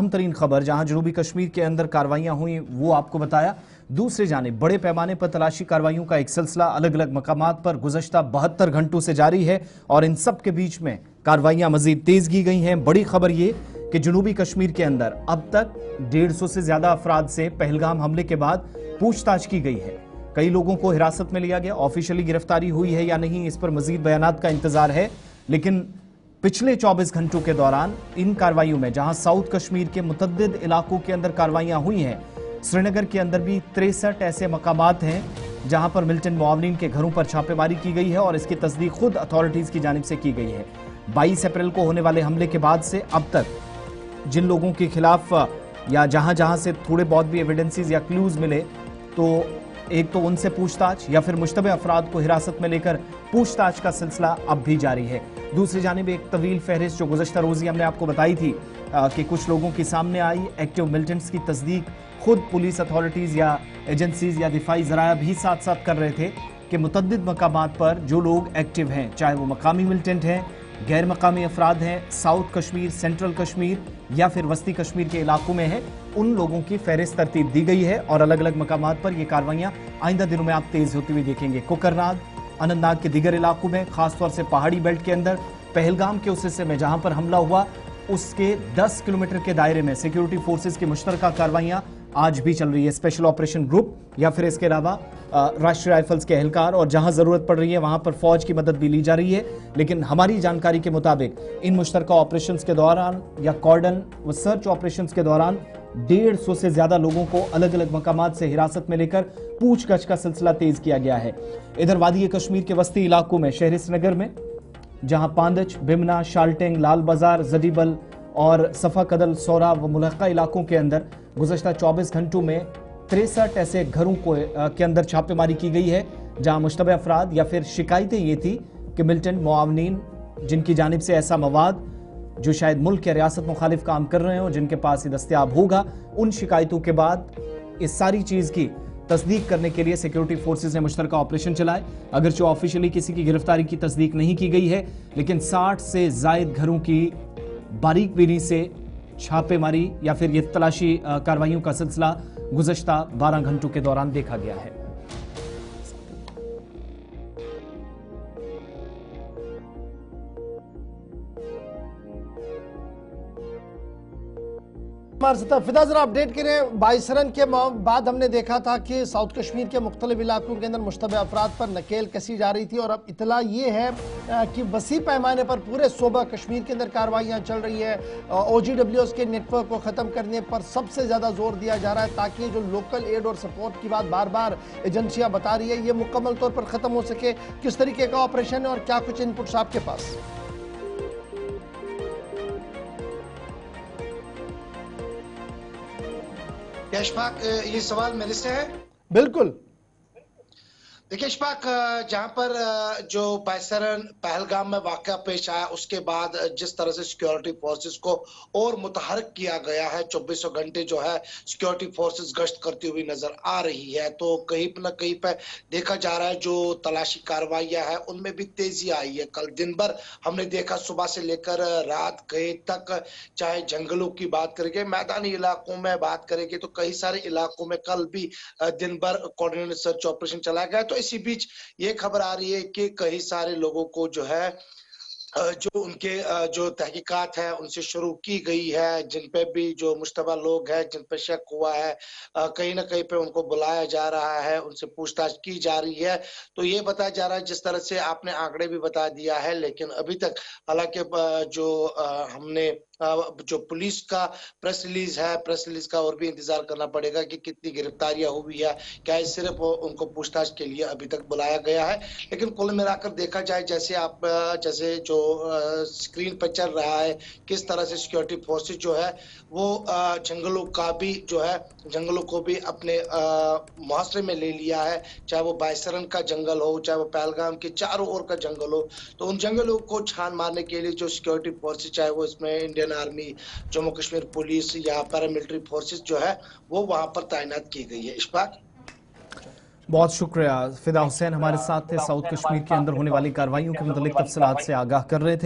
अहम तरीन खबर जहां जनूबी कश्मीर के अंदर कार्रवाइयां हुई वो आपको बताया। दूसरी जानिब बड़े पैमाने पर तलाशी कार्रवाइयों का एक सिलसिला अलग अलग मकामात पर गुज़श्ता 72 घंटों से जारी है और इन सब के बीच में कार्रवाइयां मजीद तेज की गई हैं। बड़ी खबर ये कि जनूबी कश्मीर के अंदर अब तक 150 से ज्यादा अफराद से पहलगाम हमले के बाद पूछताछ की गई है। कई लोगों को हिरासत में लिया गया। ऑफिशियली गिरफ्तारी हुई है या नहीं, इस पर मजीद बयानात का इंतजार है। लेकिन पिछले 24 घंटों के दौरान इन कार्रवाइयों में जहां साउथ कश्मीर के मुतद्दिद इलाकों के अंदर कार्रवाइयां हुई हैं, श्रीनगर के अंदर भी 63 ऐसे मकामात हैं जहां पर मिलिटेंट मुआवनीन के घरों पर छापेमारी की गई है और इसकी तस्दीक खुद अथॉरिटीज की जानिब से की गई है। 22 अप्रैल को होने वाले हमले के बाद से अब तक जिन लोगों के खिलाफ या जहां जहां से थोड़े बहुत भी एविडेंसेस या क्लूज मिले, तो एक तो उनसे पूछताछ या फिर मुश्तबे अफराद को हिरासत में लेकर पूछताछ का सिलसिला अब भी जारी है। दूसरी जानिब एक तवील फहरिस्त जो गुज़श्ता रोज़ी हमने आपको बताई थी कि कुछ लोगों की सामने आई एक्टिव मिलिटेंट्स की तस्दीक खुद पुलिस अथॉरिटीज़ या एजेंसीज या दिफाई ज़राया भी साथ साथ कर रहे थे कि मुतद्दिद मकामात पर जो लोग एक्टिव हैं, चाहे वो मकामी मिलिटेंट हैं, गैर मकामी अफराद हैं, साउथ कश्मीर, सेंट्रल कश्मीर या फिर वस्ती कश्मीर के इलाकों में है, उन लोगों की फहरिस्त तरतीब दी गई है और अलग अलग मकामात पर ये कार्रवाइयां आइंदा दिनों में आप तेज होती हुई देखेंगे। कुकरनाग, अनंतनाग के दीगर इलाकों में, खासतौर से पहाड़ी बेल्ट के अंदर, पहलगाम के उस हिस्से में जहां पर हमला हुआ उसके 10 किलोमीटर के दायरे में सिक्योरिटी फोर्सेज की मुश्तरका कार्रवाइयां आज भी चल रही है। स्पेशल ऑपरेशन ग्रुप या फिर इसके अलावा राष्ट्रीय राइफल्स के एहलकार, और जहां जरूरत पड़ रही है वहां पर फौज की मदद भी ली जा रही है। लेकिन हमारी जानकारी के मुताबिक इन मुश्तरका ऑपरेशंस के दौरान या कॉर्डन व सर्च ऑपरेशंस के दौरान 150 से ज्यादा लोगों को अलग अलग मकामात से हिरासत में लेकर पूछताछ का सिलसिला तेज किया गया है। इधर वादी कश्मीर के वस्ती इलाकों में शहर श्रीनगर में जहां पांदच, बिमना, शाल्टेंग, लाल बाजार, जदीबल और सफा कदल, सौरा व मुलक्का इलाकों के अंदर गुज़श्ता 24 घंटों में 63 ऐसे घरों को के अंदर छापेमारी की गई है जहां मुश्तबे अफराद या फिर शिकायतें ये थी कि मिलिटेंट मुआवनीन जिनकी जानिब से ऐसा मवाद जो शायद मुल्क या रियासत मुखालिफ काम कर रहे हो जिनके पास ये दस्तयाब होगा, उन शिकायतों के बाद इस सारी चीज़ की तस्दीक करने के लिए सिक्योरिटी फोर्सेज ने मुश्तरका ऑपरेशन चलाए। अगरचे ऑफिशियली किसी की गिरफ्तारी की तस्दीक नहीं की गई है, लेकिन 60 से जायद घरों की बारीक बीनी से छापेमारी या फिर ये तलाशी कार्रवाइयों का सिलसिला गुज़श्ता 12 घंटों के दौरान देखा गया है। हमारे साथ फिदा जरा अपडेट करें। 22 रन के बाद हमने देखा था कि साउथ कश्मीर के मुख्तलिफ इलाकों के अंदर मुश्तबे अफराद पर नकेल कसी जा रही थी और अब इतला ये है कि वसी पैमाने पर पूरे सूबा कश्मीर के अंदर कार्रवाइयाँ चल रही है। OGWS के नेटवर्क को ख़त्म करने पर सबसे ज़्यादा जोर दिया जा रहा है ताकि जो लोकल एड और सपोर्ट की बात बार बार एजेंसियाँ बता रही है ये मुकम्मल तौर पर ख़त्म हो सके। किस तरीके का ऑपरेशन है और क्या कुछ इनपुट्स आपके पास? इशफाक, ये सवाल मेरे से है? बिल्कुल। देखिए इशफाक, जहां पर जो 22 रन पहलगाम में वाकया पेश आया उसके बाद जिस तरह से सिक्योरिटी फोर्सेस को और मुतहरक किया गया है, 24 घंटे जो है सिक्योरिटी फोर्सेस गश्त करती हुई नजर आ रही है, तो कहीं न कहीं पे देखा जा रहा है जो तलाशी कार्रवाइयां है उनमें भी तेजी आई है। कल दिन भर हमने देखा सुबह से लेकर रात गए तक, चाहे जंगलों की बात करेंगे, मैदानी इलाकों में बात करेंगे, तो कई सारे इलाकों में कल भी दिन भर कोऑर्डिनेटेड सर्च ऑपरेशन चलाया गया। तो इसी बीच ये खबर आ रही है कि कई सारे लोगों को जो है जो उनके जो तहकीकात है उनसे शुरू की गई है, जिन पे भी जो मुश्तबा लोग हैं जिन पे शक हुआ है, कहीं ना कहीं पे उनको बुलाया जा रहा है, उनसे पूछताछ की जा रही है। तो ये बताया जा रहा है, जिस तरह से आपने आंकड़े भी बता दिया है, लेकिन अभी तक हालांकि जो हमने जो पुलिस का प्रेस रिलीज है, प्रेस रिलीज का और भी इंतजार करना पड़ेगा कि कितनी गिरफ्तारियां हुई है, क्या सिर्फ उनको पूछताछ के लिए अभी तक बुलाया गया है। लेकिन कुल मिलाकर देखा जाए, जैसे जो स्क्रीन पर चल रहा है, किस तरह से सिक्योरिटी फोर्सेस जो है वो जंगलों का भी जो है जंगलों को भी अपने मुहासरे में ले लिया है, चाहे वो 22 रन का जंगल हो, चाहे वो पहलगाम के चारों ओर का जंगल हो। तो उन जंगलों को छान मारने के लिए जो सिक्योरिटी फोर्सेस, चाहे वो इसमें Indian army, Jammu Kashmir police या पैरामिलिट्री फोर्सेस जो है वो वहां पर तैनात की गई है। इशफाक, बहुत शुक्रिया। फिदा हुसैन हमारे साथ थे, साउथ कश्मीर के अंदर होने वाली कार्रवाइयों के मुतालिक तफसीलात से आगाह कर रहे थे।